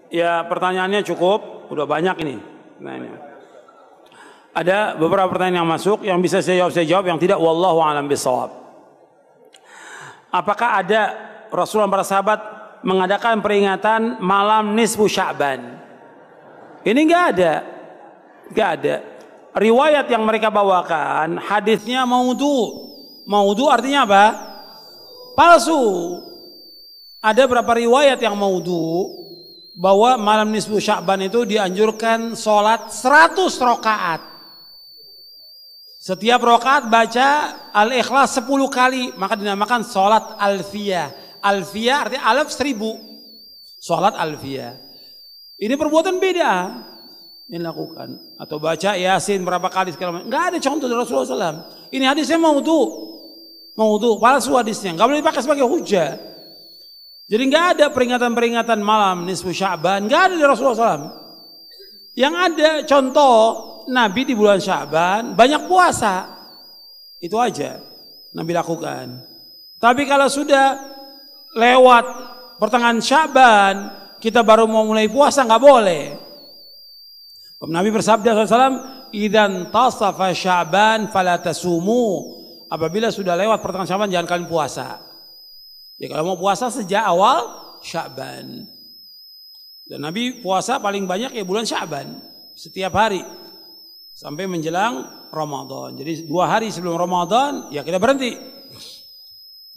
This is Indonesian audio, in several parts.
Ya pertanyaannya cukup, udah banyak ini. Nah, ini. Ada beberapa pertanyaan yang masuk, yang bisa saya jawab, yang tidak, wallahu a'lam bishawab. Apakah ada Rasulullah para sahabat mengadakan peringatan malam nisfu Sya'ban? Ini enggak ada. Enggak ada. Riwayat yang mereka bawakan hadisnya maudhu. Maudhu artinya apa? Palsu. Ada berapa riwayat yang maudhu bahwa malam nisfu Sya'ban itu dianjurkan sholat 100 rakaat. Setiap rakaat baca Al-Ikhlas 10 kali, maka dinamakan sholat alfiyah. Alfiyah artinya alaf 1000. Sholat alfiyah. Ini perbuatan beda yang dilakukan. Atau baca Yasin berapa kali segala macam. Enggak ada contoh dari Rasulullah SAW. Ini hadisnya maudhu. Maudhu, palsu hadisnya. Enggak boleh dipakai sebagai hujah. Jadi enggak ada peringatan-peringatan malam nisfu Sya'ban. Enggak ada dari Rasulullah SAW. Yang ada contoh Nabi di bulan Sya'ban banyak puasa. Itu aja Nabi lakukan. Tapi kalau sudah lewat pertengahan Sya'ban, kita baru mau mulai puasa, nggak boleh. Nabi bersabda SAW, "Idzan tasafa Sya'ban fala tasumu." Apabila sudah lewat pertengahan Sya'ban, jangan kalian puasa. Ya kalau mau puasa sejak awal Sya'ban. Dan Nabi puasa paling banyak ya bulan Sya'ban, setiap hari sampai menjelang Ramadan. Jadi 2 hari sebelum Ramadan ya kita berhenti.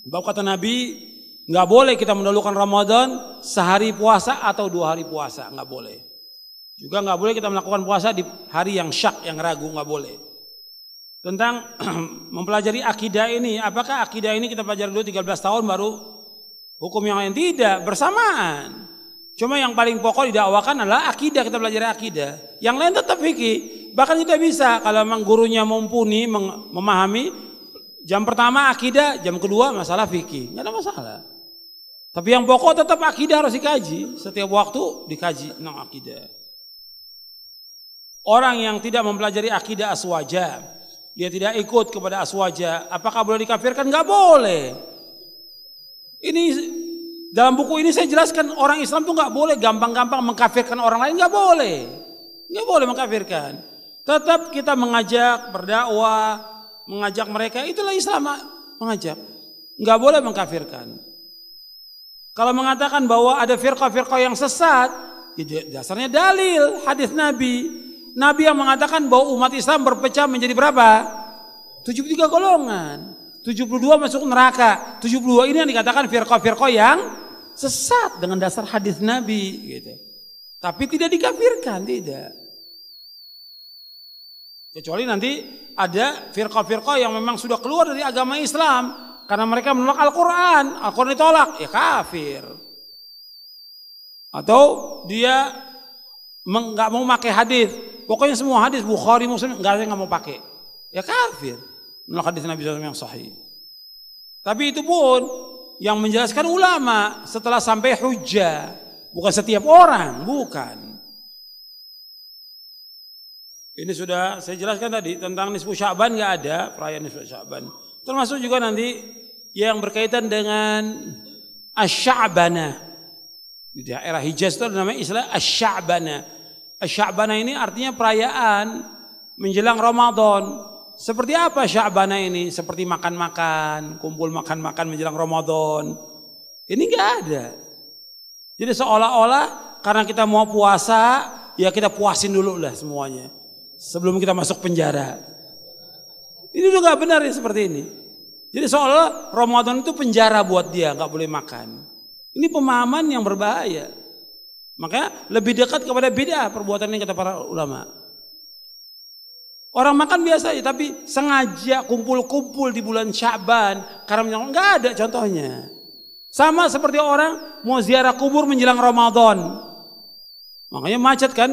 Sebab kata Nabi, nggak boleh kita mendahulukan Ramadan sehari puasa atau 2 hari puasa, nggak boleh. Juga nggak boleh kita melakukan puasa di hari yang syak, yang ragu, nggak boleh. Tentang mempelajari akidah ini, apakah akidah ini kita pelajari dulu 13 tahun baru hukum yang lain? Tidak, bersamaan. Cuma yang paling pokok didakwakan adalah akidah, kita pelajari akidah. Yang lain tetap fikih. Bahkan kita bisa kalau memang gurunya mumpuni memahami, jam pertama akidah, jam kedua masalah fikih, nggak ada masalah. Tapi yang pokok tetap akidah harus dikaji, setiap waktu dikaji tentang akidah. Orang yang tidak mempelajari akidah aswaja, dia tidak ikut kepada aswaja, apakah boleh dikafirkan? Nggak boleh. Ini dalam buku ini saya jelaskan orang Islam tuh nggak boleh gampang-gampang mengkafirkan orang lain, nggak boleh, nggak boleh mengkafirkan. Tetap kita mengajak, berdakwah, mengajak mereka, itulah Islam mengajak. Nggak boleh mengkafirkan. Kalau mengatakan bahwa ada firqah-firqah yang sesat, dasarnya dalil hadis Nabi. Nabi yang mengatakan bahwa umat Islam berpecah menjadi berapa? 73 golongan. 72 masuk neraka. 72 ini yang dikatakan firqah-firqah yang sesat dengan dasar hadis Nabi gitu. Tapi tidak dikafirkan, tidak. Kecuali nanti ada firqah-firqah yang memang sudah keluar dari agama Islam karena mereka menolak Al-Quran. Al-Quran ditolak, ya kafir. Atau dia nggak mau pakai hadis, pokoknya semua hadis Bukhari Muslim nggak mau pakai, ya kafir. Menolak hadis Nabi SAW yang sahih. Tapi itu pun yang menjelaskan ulama setelah sampai hujjah, bukan setiap orang, bukan. Ini sudah saya jelaskan tadi tentang nisfu Sya'ban, nggak ada perayaan nisfu Sya'ban. Termasuk juga nanti yang berkaitan dengan Asy-Sya'banah. Di daerah Hijaz itu namanya istilah Asy-Sya'banah. Asy-Sya'banah ini artinya perayaan menjelang Ramadan. Seperti apa Sya'banah ini? Seperti makan-makan, kumpul makan-makan menjelang Ramadan. Ini nggak ada. Jadi seolah-olah karena kita mau puasa, ya kita puasin dulu lah semuanya sebelum kita masuk penjara. Ini juga benar ya seperti ini. Jadi seolah Ramadan itu penjara buat dia, nggak boleh makan. Ini pemahaman yang berbahaya. Makanya lebih dekat kepada bid'ah perbuatan ini kata para ulama. Orang makan biasa aja, tapi sengaja kumpul-kumpul di bulan Sya'ban karena nggak ada contohnya. Sama seperti orang mau ziarah kubur menjelang Ramadan. Makanya macet kan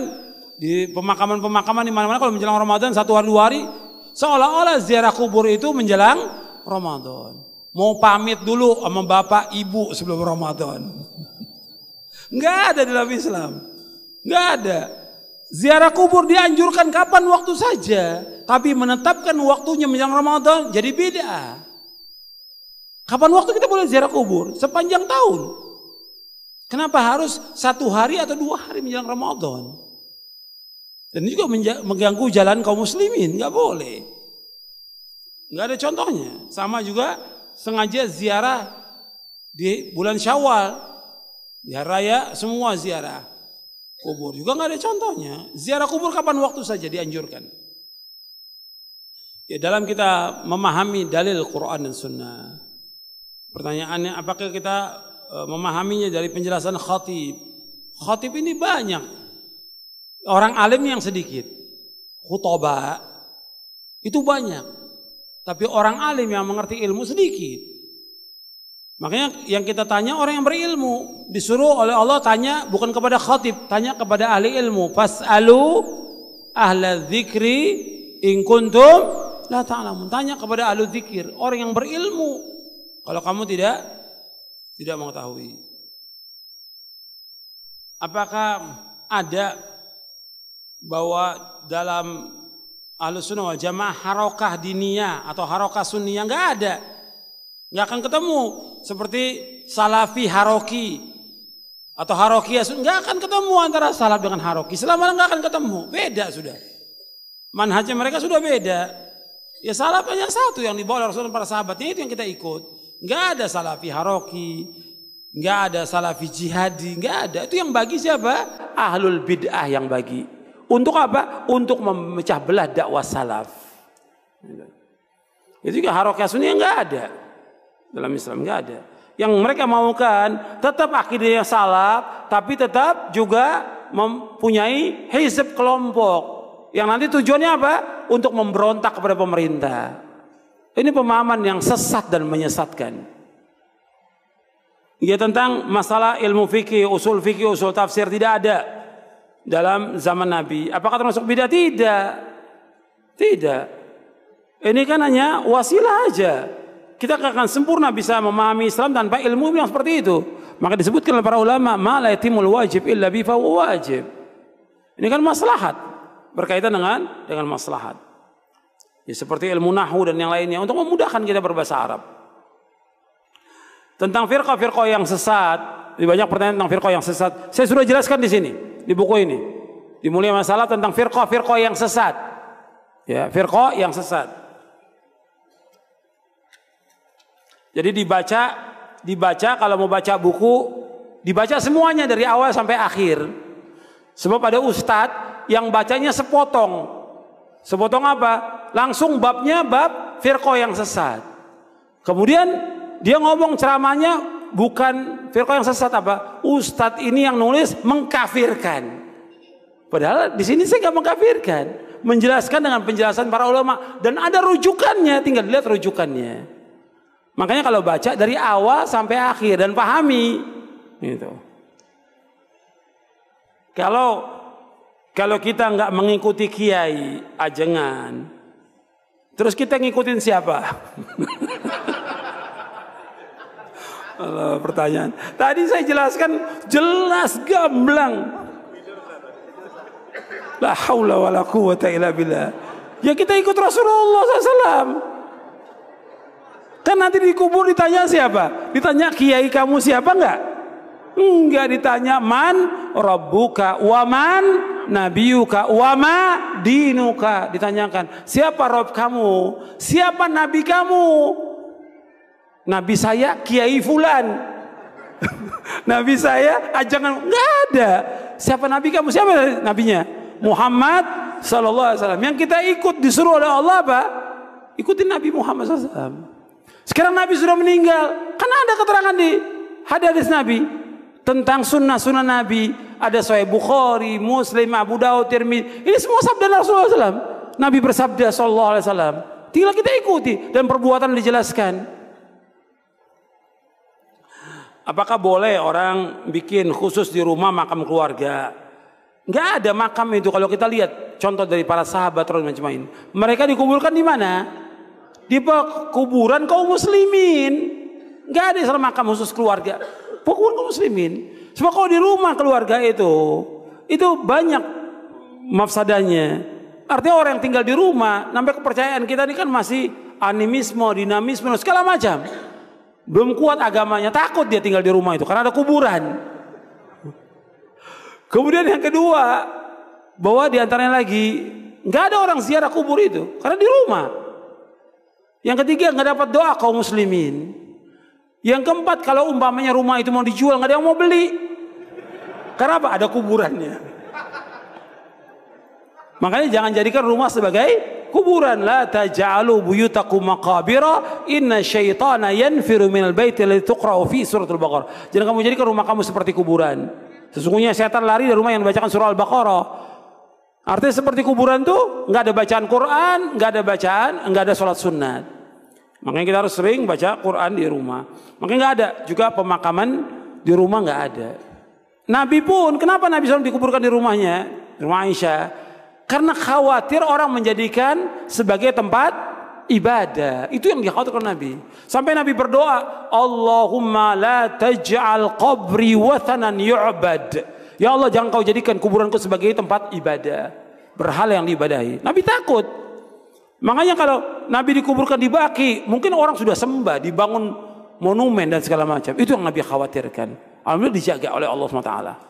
di pemakaman-pemakaman di mana-mana kalau menjelang Ramadan 1 hari 2 hari, seolah-olah ziarah kubur itu menjelang Ramadan. Mau pamit dulu sama bapak ibu sebelum Ramadan. Nggak ada dalam Islam. Nggak ada. Ziarah kubur dianjurkan kapan waktu saja, tapi menetapkan waktunya menjelang Ramadan jadi beda. Kapan waktu kita boleh ziarah kubur? Sepanjang tahun. Kenapa harus 1 hari atau 2 hari menjelang Ramadan? Dan ini juga mengganggu jalan kaum muslimin, nggak boleh. Nggak ada contohnya. Sama juga sengaja ziarah di bulan Syawal, di hari raya semua ziarah kubur juga nggak ada contohnya. Ziarah kubur kapan waktu saja dianjurkan. Ya, dalam kita memahami dalil Quran dan Sunnah, pertanyaannya apakah kita memahaminya dari penjelasan khatib? Khatib ini banyak, orang alim yang sedikit, khutbah itu banyak, tapi orang alim yang mengerti ilmu sedikit. Makanya yang kita tanya orang yang berilmu, disuruh oleh Allah tanya bukan kepada khatib, tanya kepada ahli ilmu. Fas'alu ahla dzikri in kuntum la ta'lamun. Tanya kepada ahli dzikir, orang yang berilmu. Kalau kamu tidak mengetahui. Apakah ada bahwa dalam Ahlus Sunnah wal Jamaah harokah diniyah atau harokah sunniyah? Nggak ada. Nggak akan ketemu. Seperti salafi haroki atau harokiyah, nggak akan ketemu antara salaf dengan haroki. Selama nggak akan ketemu, beda sudah. Manhajnya mereka sudah beda. Ya salaf hanya satu yang dibawa oleh Rasulullah para sahabatnya, itu yang kita ikut. Nggak ada salafi haroki, nggak ada salafi jihadi, nggak ada. Itu yang bagi siapa? Ahlul bid'ah yang bagi. Untuk apa? Untuk memecah belah dakwah salaf. Itu juga harokiyah sunniyah nggak ada. Dalam Islam nggak ada. Yang mereka maukan tetap akidahnya salaf, tapi tetap juga mempunyai hizb kelompok yang nanti tujuannya apa? Untuk memberontak kepada pemerintah. Ini pemahaman yang sesat dan menyesatkan. Ya, tentang masalah ilmu fikih, usul tafsir tidak ada dalam zaman Nabi. Apakah termasuk bidah? Tidak. Ini kan hanya wasilah aja. Kita akan sempurna bisa memahami Islam tanpa ilmu yang seperti itu. Maka disebutkan oleh para ulama, ma la yatimul wajib illa bi fa wajib. Ini kan maslahat, berkaitan dengan maslahat. Ya, seperti ilmu nahwu dan yang lainnya untuk memudahkan kita berbahasa Arab. Tentang firqah yang sesat, banyak pertanyaan tentang firqah yang sesat. Saya sudah jelaskan di sini, di buku ini. Dimulai masalah tentang firqah yang sesat. Ya, firqah yang sesat. Jadi dibaca kalau mau baca buku, dibaca semuanya dari awal sampai akhir. Sebab ada ustadz yang bacanya sepotong. Sepotong apa? Langsung babnya bab firqah yang sesat. Kemudian dia ngomong ceramahnya bukan firqah yang sesat apa? Ustadz ini yang nulis mengkafirkan. Padahal di sini saya nggak mengkafirkan, menjelaskan dengan penjelasan para ulama dan ada rujukannya, tinggal dilihat rujukannya. Makanya kalau baca dari awal sampai akhir dan pahami, gitu. Kalau kita nggak mengikuti kiai ajengan, terus kita ngikutin siapa? Pertanyaan. Tadi saya jelaskan jelas gamblang. La haula wala quwwata illa billah. Ya kita ikut Rasulullah SAW. Kan nanti dikubur ditanya siapa? Ditanya kiai kamu siapa enggak? Enggak ditanya man rabbuka wa man nabiyuka wa ma dinuka. Ditanyakan siapa Rob kamu? Siapa nabi kamu? Nabi saya kiai fulan. Nabi saya ajangan, enggak ada. Siapa nabi kamu? Siapa nabinya? Muhammad sallallahu alaihi wasallam. Yang kita ikut disuruh oleh Allah apa? Ikutin Nabi Muhammad sallallahu alaihi wasallam. Sekarang Nabi sudah meninggal, kan ada keterangan di hadis Nabi tentang sunnah Nabi. Ada Sahih Bukhari, Muslim, Abu Daud, Tirmidzi. Ini semua sabda Rasulullah SAW. Nabi bersabda sallallahu alaihi wasallam. Tinggal kita ikuti dan perbuatan dijelaskan. Apakah boleh orang bikin khusus di rumah makam keluarga? Enggak ada makam itu. Kalau kita lihat contoh dari para sahabat macam-macam, mereka dikuburkan di mana? Di kuburan kaum muslimin. Nggak ada istilah makam khusus keluarga. Kuburan kaum muslimin. Sebab kalau di rumah keluarga itu banyak mafsadanya. Artinya orang yang tinggal di rumah, sampai kepercayaan kita ini kan masih animisme, dinamisme, segala macam. Belum kuat agamanya, takut dia tinggal di rumah itu karena ada kuburan. Kemudian yang kedua, bahwa diantaranya lagi, nggak ada orang ziarah kubur itu, karena di rumah. Yang ketiga, nggak dapat doa kaum muslimin. Yang keempat, kalau umpamanya rumah itu mau dijual, nggak ada yang mau beli. Karena apa? Ada kuburannya. Makanya jangan jadikan rumah sebagai kuburan. La taj'alu buyutakum maqabira inna syaitana yanfiru minal baiti alladzi tuqra'u fi suratul Baqarah. Jangan kamu jadikan rumah kamu seperti kuburan. Sesungguhnya setan lari dari rumah yang dibacakan surah Al-Baqarah. Artinya seperti kuburan tuh nggak ada bacaan Quran, nggak ada bacaan, nggak ada sholat sunat. Makanya kita harus sering baca Quran di rumah. Makanya nggak ada juga pemakaman di rumah, nggak ada. Nabi pun, kenapa Nabi SAW dikuburkan di rumahnya, di rumah Aisyah? Karena khawatir orang menjadikan sebagai tempat ibadah. Itu yang dikhawatirkan Nabi. Sampai Nabi berdoa, Allahumma la taj'al qabri wathanan yu'bad. Ya Allah, jangan kau jadikan kuburanku sebagai tempat ibadah, berhala yang diibadahi. Nabi takut. Makanya kalau Nabi dikuburkan di Baqi, mungkin orang sudah sembah, dibangun monumen dan segala macam. Itu yang Nabi khawatirkan. Alhamdulillah dijaga oleh Allah SWT.